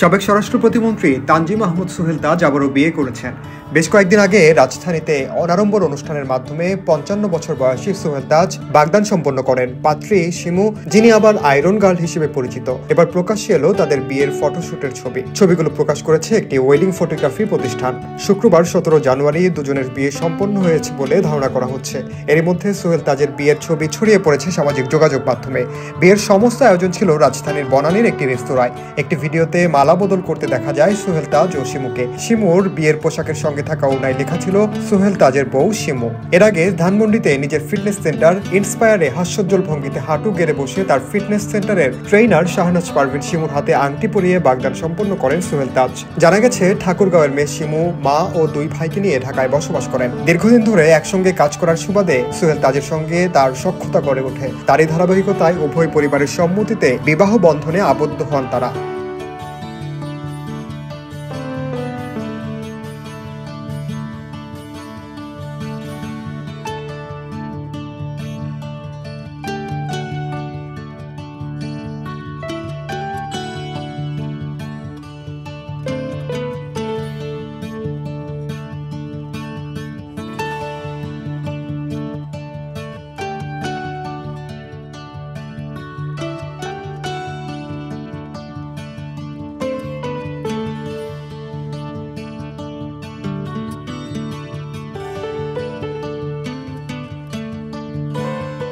সাবেক স্বরাষ্ট্র প্রতিমন্ত্রী তানজিম আহমদ সোহেল তাজ আবারও বিয়ে করেছেন। বেশ কয়েকদিন আগে রাজধানীতে অনাড়ম্বর অনুষ্ঠানের মাধ্যমে ৫৫ বছর বয়সী সোহেল তাজ বাগদান সম্পন্ন করেন পাত্রী শিমু, যিনি আবার আয়রন গার্ল হিসেবে পরিচিত। এবার প্রকাশ্যে এলো তাদের বিয়ের ফটোশুটের ছবিগুলো প্রকাশ করেছে একটি ওয়েডিং ফটোগ্রাফি প্রতিষ্ঠান। শুক্রবার ১৭ জানুয়ারি দুজনের বিয়ে সম্পন্ন হয়েছে বলে ধারণা করা হচ্ছে। এরই মধ্যে সোহেল তাজের বিয়ের ছবি ছড়িয়ে পড়েছে সামাজিক যোগাযোগ মাধ্যমে। বিয়ের সমস্ত আয়োজন ছিল রাজধানীর বনানীর একটি রেস্তোরাঁয়। একটি ভিডিওতে মালা বদল করতে দেখা যায় সোহেল তাজ ও শিমুকে। শিমুর বিয়ের পোশাকের সঙ্গে থাকা ওড়নায় লেখা ছিল সোহেল তাজের বউ শিমু। এর আগে ধানমন্ডিতে নিজের ফিটনেস সেন্টার ইন্সপায়ারে হাস্যোজ্জ্বল ভঙ্গিতে হাঁটু গেড়ে বসে তার ফিটনেস সেন্টারের ট্রেইনার শাহনাজ পারভিন শিমুর হাতে আংটি পরিয়ে বাগদান সম্পন্ন করেন সোহেল তাজ। জানা গেছে ঠাকুরগাঁওয়ের মেয়ে শিমু মা ও দুই ভাইকে নিয়ে ঢাকায় বসবাস করেন। দীর্ঘদিন ধরে একসঙ্গে কাজ করার সুবাদে সোহেল তাজের সঙ্গে তার সখ্যতা গড়ে ওঠে। তারই ধারাবাহিকতায় উভয় পরিবারের সম্মতিতে বিবাহ বন্ধনে আবদ্ধ হন তারা।